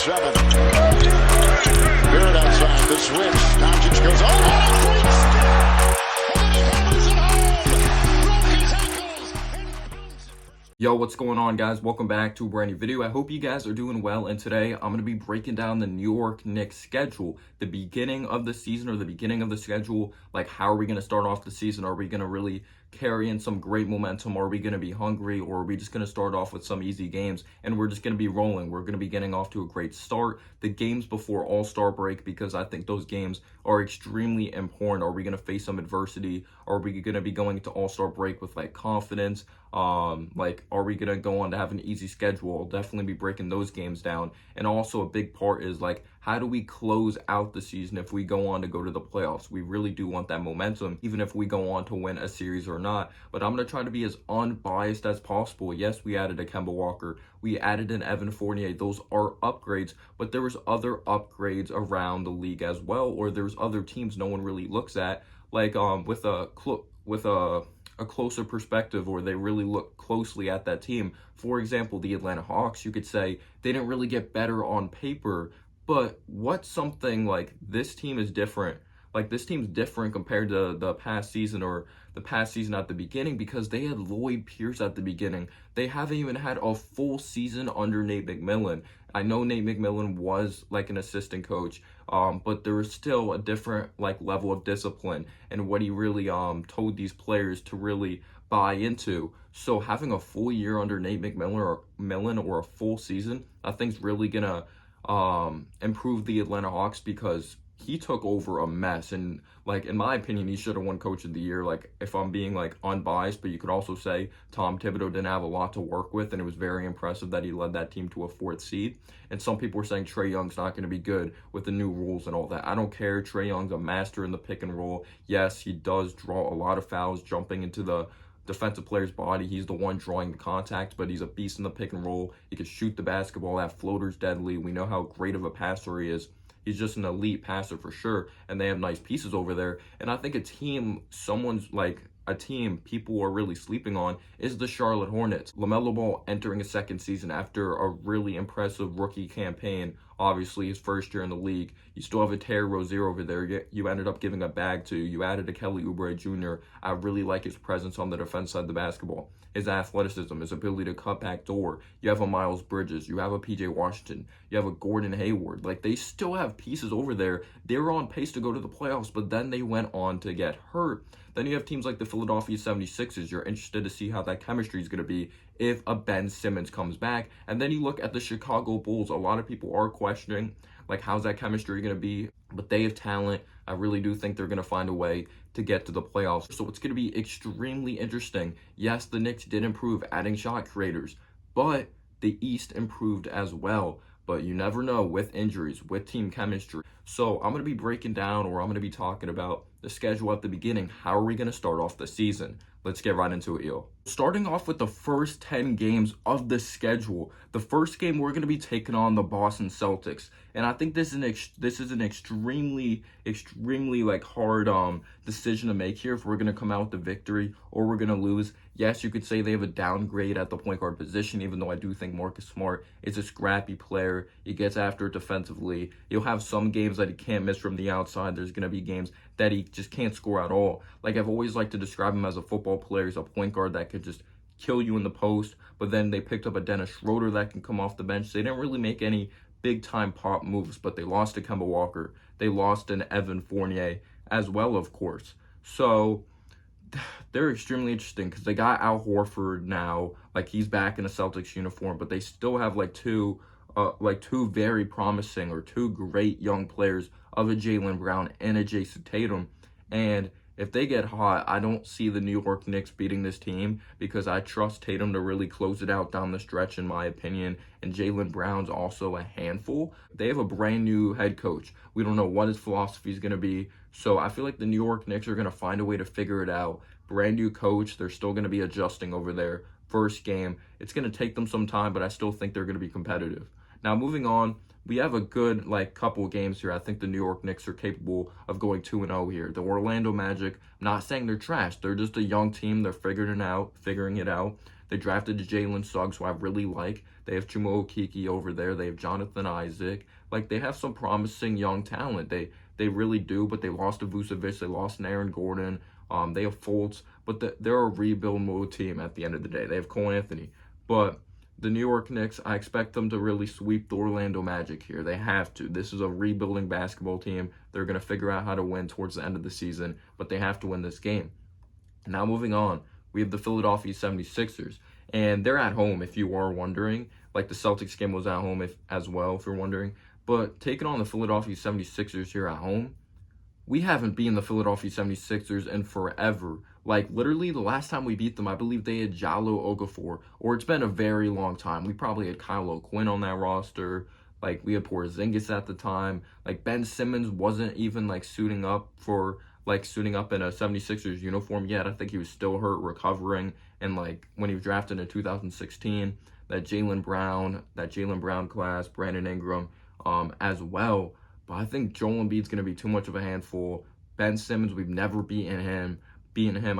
7. Barrett outside, the switch. Doncic goes, oh, what a great step! And then he hammers it home! Broke his ankles! Yo, what's going on, guys? Welcome back to a brand new video. I hope you guys are doing well, and today I'm going to be breaking down the New York Knicks schedule, the beginning of the season or the beginning of the schedule. Like, how are we going to start off the season? Are we going to really carry in some great momentum? Are we going to be hungry, or are we just going to start off with some easy games and we're just going to be rolling? We're going to be getting off to a great start. The games before All-Star break, because I think those games are extremely important. Are we going to face some adversity? Are we going to be going into All-Star break with like confidence? Are we going to go on to have an easy schedule? I'll definitely be breaking those games down. And also a big part is like, how do we close out the season if we go on to go to the playoffs? We really do want that momentum, even if we go on to win a series or not. But I'm going to try to be as unbiased as possible. Yes, we added a Kemba Walker. We added an Evan Fournier. Those are upgrades, but there was other upgrades around the league as well, or there's other teams no one really looks at, like with a closer perspective, or they really look closely at that team. For example, the Atlanta Hawks, you could say they didn't really get better on paper, but what's something like this team is different? Like, this team's different compared to the past season, or the past season at the beginning, because they had Lloyd Pierce at the beginning. They haven't even had a full season under Nate McMillan. I know Nate McMillan was like an assistant coach, but there was still a different like level of discipline and what he really told these players to really buy into. So having a full year under Nate McMillan or a full season, I think is really gonna improve the Atlanta Hawks, because he took over a mess, and like, in my opinion, he should have won Coach of the Year, like, if I'm being like unbiased. But you could also say Tom Thibodeau didn't have a lot to work with, and it was very impressive that he led that team to a 4th seed. And some people were saying Trae Young's not going to be good with the new rules and all that. I don't care. Trae Young's a master in the pick and roll. Yes, he does draw a lot of fouls jumping into the defensive player's body. He's the one drawing the contact, but he's a beast in the pick and roll. He can shoot the basketball. That floater's deadly. We know how great of a passer he is. He's just an elite passer for sure, and they have nice pieces over there. And I think a team people are really sleeping on is the Charlotte Hornets. LaMelo Ball entering a 2nd season after a really impressive rookie campaign. Obviously, his 1st year in the league. You still have a Terry Rozier over there. You ended up giving a bag to. You added a Kelly Oubre Jr. I really like his presence on the defense side of the basketball. His athleticism, his ability to cut back door. You have a Miles Bridges. You have a PJ Washington. You have a Gordon Hayward. Like, they still have pieces over there. They were on pace to go to the playoffs, but then they went on to get hurt. Then you have teams like the Philadelphia 76ers. You're interested to see how that chemistry is going to be if a Ben Simmons comes back. And then you look at the Chicago Bulls. A lot of people are questioning, like, how's that chemistry going to be? But they have talent. I really do think they're going to find a way to get to the playoffs. So it's going to be extremely interesting. Yes, the Knicks did improve adding shot creators, but the East improved as well. But you never know with injuries, with team chemistry. So I'm going to be breaking down, or I'm going to be talking about the schedule at the beginning. How are we going to start off the season? Let's get right into it, yo. Starting off with the first 10 games of the schedule. The first game, we're going to be taking on the Boston Celtics. And I think this is an extremely like hard decision to make here, if we're going to come out with the victory or we're going to lose. Yes, you could say they have a downgrade at the point guard position, even though I do think Marcus Smart is a scrappy player. He gets after it defensively. He'll have some games that he can't miss from the outside. There's going to be games that he just can't score at all. Like, I've always liked to describe him as a football player. He's a point guard that could just kill you in the post. But then they picked up a Dennis Schroeder that can come off the bench. They didn't really make any big-time pop moves, but they lost to Kemba Walker. They lost an Evan Fournier as well, of course. So they're extremely interesting, because they got Al Horford now. Like, he's back in a Celtics uniform, but they still have two very promising, or 2 great young players of a Jaylen Brown and a Jason Tatum. And if they get hot, I don't see the New York Knicks beating this team, because I trust Tatum to really close it out down the stretch, in my opinion. And Jaylen Brown's also a handful. They have a brand new head coach. We don't know what his philosophy is going to be. So I feel like the New York Knicks are going to find a way to figure it out. Brand new coach. They're still going to be adjusting over there. First game. It's going to take them some time, but I still think they're going to be competitive. Now, moving on, we have a good couple games here. I think the New York Knicks are capable of going 2-0 here. The Orlando Magic, I'm not saying they're trash. They're just a young team. They're figuring it out. They drafted Jalen Suggs, who I really like. They have Chuma Okeke over there. They have Jonathan Isaac. They have some promising young talent. They really do, but they lost to Vucevic. They lost Aaron Gordon. They have Fultz, but they're a rebuild mode team at the end of the day. They have Cole Anthony. But the New York Knicks, I expect them to really sweep the Orlando Magic here. They have to. This is a rebuilding basketball team. They're going to figure out how to win towards the end of the season, but they have to win this game. Now moving on, we have the Philadelphia 76ers, and they're at home if you are wondering. The Celtics game was at home as well, if you're wondering. But taking on the Philadelphia 76ers here at home, we haven't beaten the Philadelphia 76ers in forever. Literally, the last time we beat them, I believe they had Jallo Okafor, or it's been a very long time. We probably had Kyle O'Quinn on that roster. We had Porzingis at the time. Ben Simmons wasn't even, suiting up in a 76ers uniform yet. I think he was still hurt, recovering. And, when he was drafted in 2016, that Jaylen Brown class, Brandon Ingram, as well. But I think Joel Embiid's going to be too much of a handful. Ben Simmons, we've never beaten him.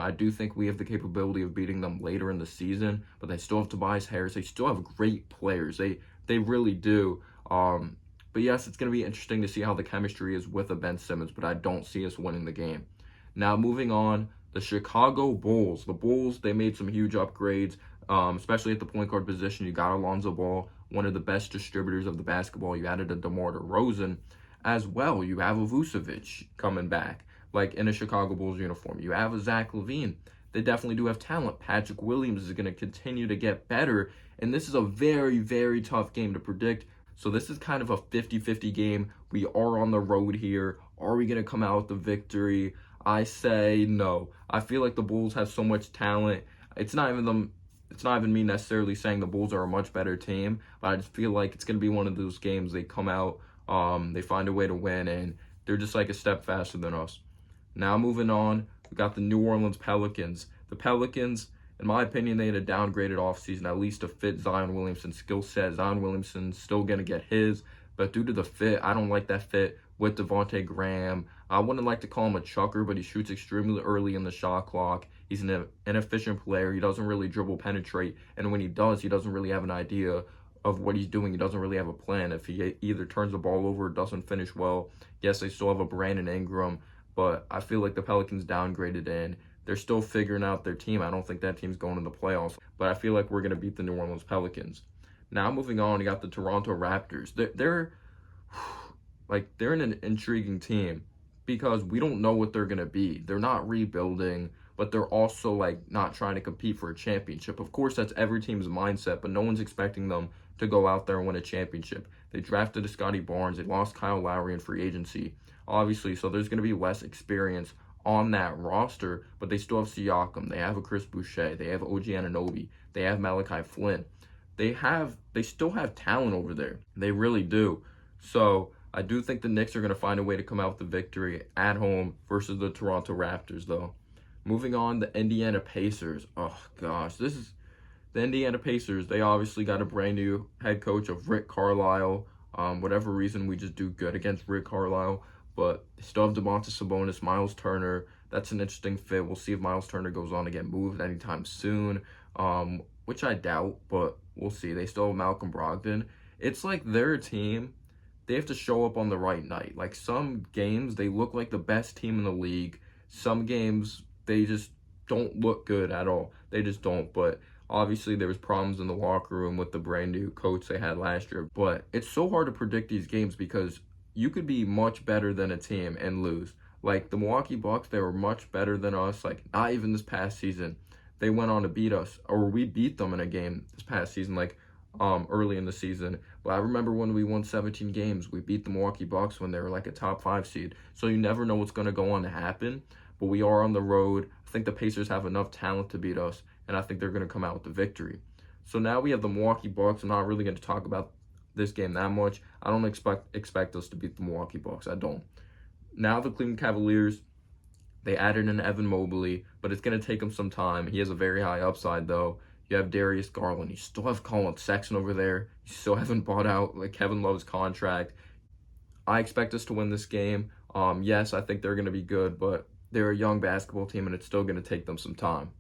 I do think we have the capability of beating them later in the season, but they still have Tobias Harris. They still have great players. They really do. But yes, it's going to be interesting to see how the chemistry is with a Ben Simmons, but I don't see us winning the game. Now, moving on, the Chicago Bulls. The Bulls, they made some huge upgrades, especially at the point guard position. You got Alonzo Ball, one of the best distributors of the basketball. You added a DeMar DeRozan as well. You have a Vucevic coming back, in a Chicago Bulls uniform. You have a Zach LaVine. They definitely do have talent. Patrick Williams is going to continue to get better, and this is a very, very tough game to predict. So this is kind of a 50-50 game. We are on the road here. Are we going to come out with the victory? I say no. I feel like the Bulls have so much talent. It's not even me necessarily saying the Bulls are a much better team, but I just feel like it's going to be one of those games they come out, they find a way to win, and they're just a step faster than us. Now moving on, we got the New Orleans Pelicans. The Pelicans, in my opinion, they had a downgraded offseason, at least to fit Zion Williamson's skill set. Zion Williamson's still going to get his, but due to the fit, I don't like that fit with Devontae Graham. I wouldn't like to call him a chucker, but he shoots extremely early in the shot clock. He's an inefficient player. He doesn't really dribble penetrate, and when he does, he doesn't really have an idea of what he's doing. He doesn't really have a plan. If he either turns the ball over or doesn't finish well, yes, they still have a Brandon Ingram, but I feel like the Pelicans downgraded and they're still figuring out their team. I don't think that team's going to the playoffs, but I feel like we're going to beat the New Orleans Pelicans. Now moving on, you got the Toronto Raptors. They're an intriguing team because we don't know what they're going to be. They're not rebuilding, but they're also not trying to compete for a championship. Of course, that's every team's mindset, but no one's expecting them to go out there and win a championship. They drafted a Scotty Barnes. They lost Kyle Lowry in free agency, obviously, so there's going to be less experience on that roster, but they still have Siakam. They have a Chris Boucher. They have OG Anunoby. They have Malachi Flynn. They still have talent over there. They really do. So I do think the Knicks are going to find a way to come out with the victory at home versus the Toronto Raptors, though. Moving on, the Indiana Pacers. Oh, gosh. This is the Indiana Pacers. They obviously got a brand new head coach of Rick Carlisle. Whatever reason, we just do good against Rick Carlisle. But they still have Domantas Sabonis, Miles Turner. That's an interesting fit. We'll see if Miles Turner goes on to get moved anytime soon, which I doubt, but we'll see. They still have Malcolm Brogdon. It's their team. They have to show up on the right night. Some games, they look like the best team in the league. Some games, they just don't look good at all. They just don't. But obviously, there was problems in the locker room with the brand new coach they had last year. But it's so hard to predict these games because you could be much better than a team and lose. The Milwaukee Bucks, they were much better than us. Not even this past season. They went on to beat us, or we beat them in a game this past season, early in the season. But I remember when we won 17 games, we beat the Milwaukee Bucks when they were a top 5 seed. So you never know what's going to go on to happen. But we are on the road. I think the Pacers have enough talent to beat us, and I think they're going to come out with the victory. So now we have the Milwaukee Bucks. I'm not really going to talk about this game that much. I don't expect us to beat the Milwaukee Bucks. I don't. Now the Cleveland Cavaliers, they added in Evan Mobley, but it's going to take him some time. He has a very high upside, though. You have Darius Garland. You still have Colin Sexton over there. You still haven't bought out like Kevin Love's contract. I expect us to win this game. Yes, I think they're going to be good, but they're a young basketball team, and it's still going to take them some time.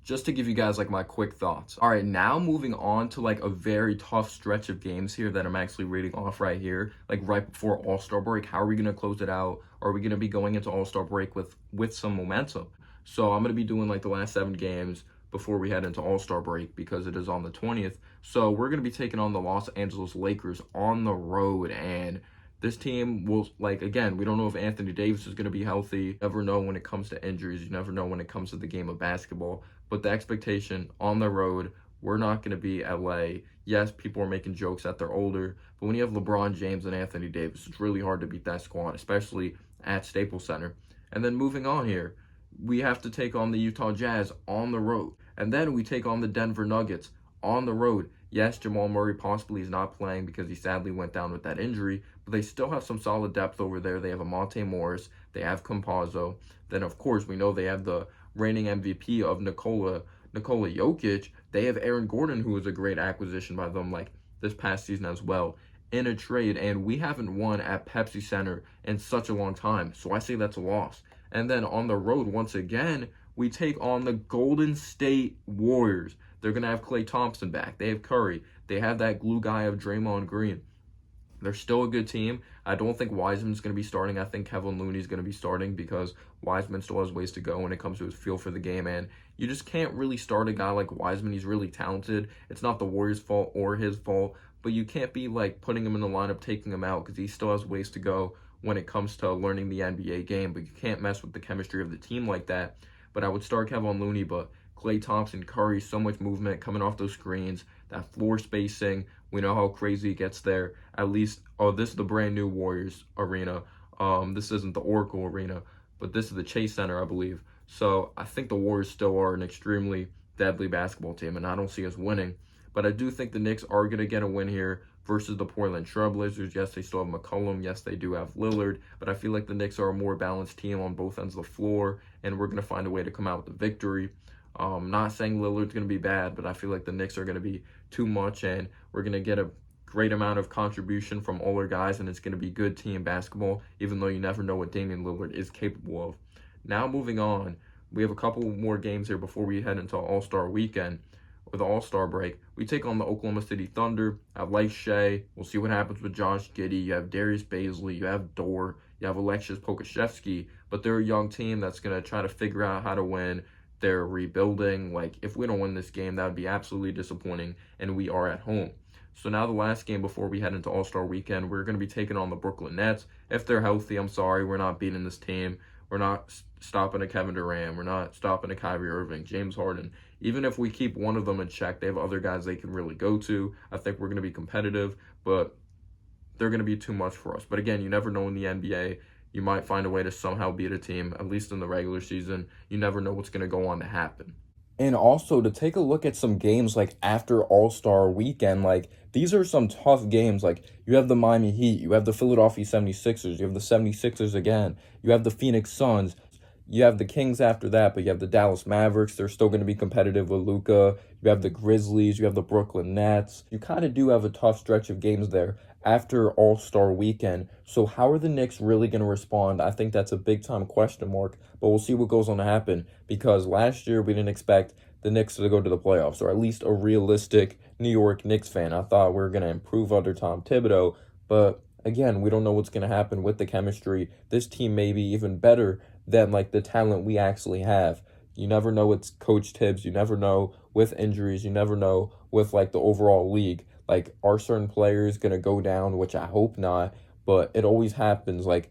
Just to give you guys like my quick thoughts. All right, now moving on to like a very tough stretch of games here that I'm actually reading off right here, like right before All-Star break. How are we going to close it out? Are we going to be going into All-Star break with some momentum? So I'm going to be doing like the last 7 games before we head into All-Star break because it is on the 20th. So we're going to be taking on the Los Angeles Lakers on the road, and this team will, like, again, we don't know if Anthony Davis is going to be healthy. You never know when it comes to injuries. You never know when it comes to the game of basketball. But the expectation on the road, we're not going to be LA. Yes, people are making jokes that they're older. But when you have LeBron James and Anthony Davis, it's really hard to beat that squad, especially at Staples Center. And then moving on here, we have to take on the Utah Jazz on the road. And then we take on the Denver Nuggets on the road. Yes, Jamal Murray possibly is not playing because he sadly went down with that injury, but they still have some solid depth over there. They have Amonte Morris, they have Campazzo. Then, of course, we know they have the reigning MVP of Nikola Jokic. They have Aaron Gordon, who was a great acquisition by them, like this past season as well, in a trade. And we haven't won at Pepsi Center in such a long time, so I say that's a loss. And then on the road, once again, we take on the Golden State Warriors. They're going to have Klay Thompson back. They have Curry. They have that glue guy of Draymond Green. They're still a good team. I don't think Wiseman's going to be starting. I think Kevin Looney's going to be starting because Wiseman still has ways to go when it comes to his feel for the game. And you just can't really start a guy like Wiseman. He's really talented. It's not the Warriors' fault or his fault, but you can't be like putting him in the lineup, taking him out because he still has ways to go when it comes to learning the NBA game. But you can't mess with the chemistry of the team like that. But I would start Kevin Looney, but Klay Thompson, Curry, so much movement coming off those screens, that floor spacing. We know how crazy it gets there. At least, this is the brand new Warriors arena. This isn't the Oracle arena, but this is the Chase Center, I believe. So I think the Warriors still are an extremely deadly basketball team, and I don't see us winning. But I do think the Knicks are going to get a win here versus the Portland Trailblazers. Yes, they still have McCollum. Yes, they do have Lillard. But I feel like the Knicks are a more balanced team on both ends of the floor, and we're going to find a way to come out with a victory. Not saying Lillard's going to be bad, but I feel like the Knicks are going to be too much, and we're going to get a great amount of contribution from older guys, and it's going to be good team basketball, even though you never know what Damian Lillard is capable of. Now moving on, we have a couple more games here before we head into All-Star weekend. With the All-Star break, we take on the Oklahoma City Thunder. I like Shea. We'll see what happens with Josh Giddey. You have Darius Baisley. You have Dort. You have Alexius Pokusevski. But they're a young team that's going to try to figure out how to win. They're rebuilding. Like, if we don't win this game, that would be absolutely disappointing, and we are at home. So now the last game before we head into All-Star weekend, we're going to be taking on the Brooklyn Nets. If they're healthy, I'm sorry, we're not beating this team. We're not stopping a Kevin Durant. We're not stopping a Kyrie Irving, James Harden. Even if we keep one of them in check, they have other guys they can really go to. I think we're going to be competitive, but they're going to be too much for us. But again, you never know in the NBA. You might find a way to somehow beat a team, at least in the regular season. You never know what's going to go on to happen. And also to take a look at some games like after All-Star weekend, like these are some tough games. Like you have the Miami Heat, you have the Philadelphia 76ers, you have the 76ers again, you have the Phoenix Suns, you have the Kings after that, but you have the Dallas Mavericks. They're still going to be competitive with Luka. You have the Grizzlies, you have the Brooklyn Nets. You kind of do have a tough stretch of games there after All-Star weekend. So how are the Knicks really going to respond? I think that's a big-time question mark, but we'll see what goes on to happen because last year we didn't expect the Knicks to go to the playoffs, or at least a realistic New York Knicks fan. I thought we were going to improve under Tom Thibodeau, but again, we don't know what's going to happen with the chemistry. This team may be even better than like the talent we actually have. You never know with Coach Tibbs. You never know with injuries. You never know with like the overall league. Like, are certain players going to go down, which I hope not, but it always happens like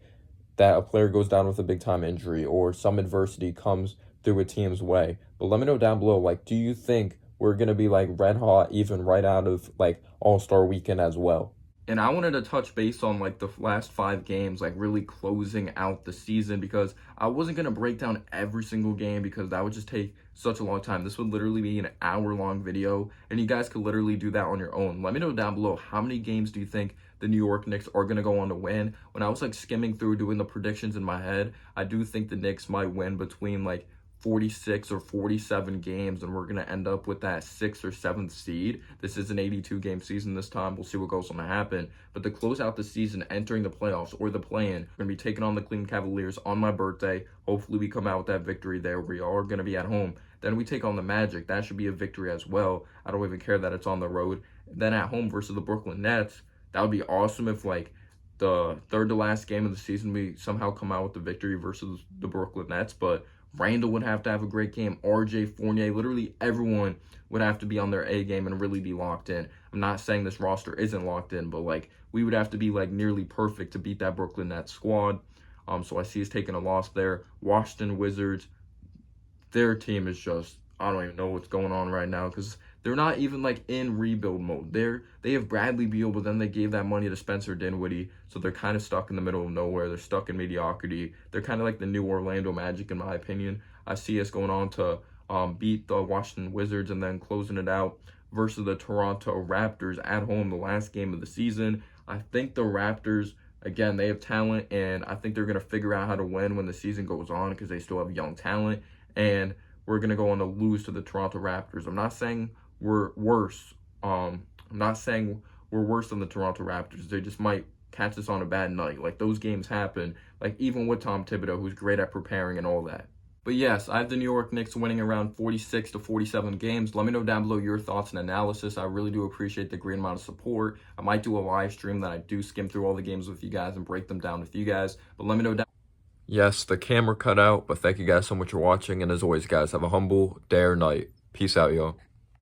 that a player goes down with a big-time injury or some adversity comes through a team's way. But let me know down below, like, do you think we're going to be like red hot even right out of like All-Star weekend as well? And I wanted to touch base on like the last 5 games, like really closing out the season, because I wasn't going to break down every single game because that would just take such a long time. This would literally be an hour-long video, and you guys could literally do that on your own. Let me know down below, how many games do you think the New York Knicks are going to go on to win? When I was like skimming through doing the predictions in my head, I do think the Knicks might win between like 46 or 47 games and we're going to end up with that 6th or 7th seed. This is an 82-game season this time. We'll see what goes on to happen. But to close out the season, entering the playoffs or the play-in, we're going to be taking on the Cleveland Cavaliers on my birthday. Hopefully we come out with that victory there. We are going to be at home. Then we take on the Magic. That should be a victory as well. I don't even care that it's on the road. Then at home versus the Brooklyn Nets. That would be awesome if, like, the third to last game of the season, we somehow come out with the victory versus the Brooklyn Nets. But Randall would have to have a great game. RJ, Fournier, literally everyone would have to be on their A game and really be locked in. I'm not saying this roster isn't locked in, but, like, we would have to be, like, nearly perfect to beat that Brooklyn Nets squad. So I see us taking a loss there. Washington Wizards, their team is just, I don't even know what's going on right now because they're not even, like, in rebuild mode. They have Bradley Beal, but then they gave that money to Spencer Dinwiddie, so they're kind of stuck in the middle of nowhere. They're stuck in mediocrity. They're kind of like the new Orlando Magic, in my opinion. I see us going on to beat the Washington Wizards and then closing it out versus the Toronto Raptors at home, the last game of the season. I think the Raptors, again, they have talent, and I think they're going to figure out how to win when the season goes on because they still have young talent, and we're going to go on to lose to the Toronto Raptors. I'm not saying we're worse. I'm not saying we're worse than the Toronto Raptors. They just might catch us on a bad night. Like, those games happen, like, even with Tom Thibodeau, who's great at preparing and all that. But yes, I have the New York Knicks winning around 46 to 47 games. Let me know down below your thoughts and analysis. I really do appreciate the great amount of support. I might do a live stream that I do skim through all the games with you guys and break them down with you guys. But let me know down. Yes, the camera cut out, but thank you guys so much for watching. And as always, guys, have a humble day or night. Peace out, y'all.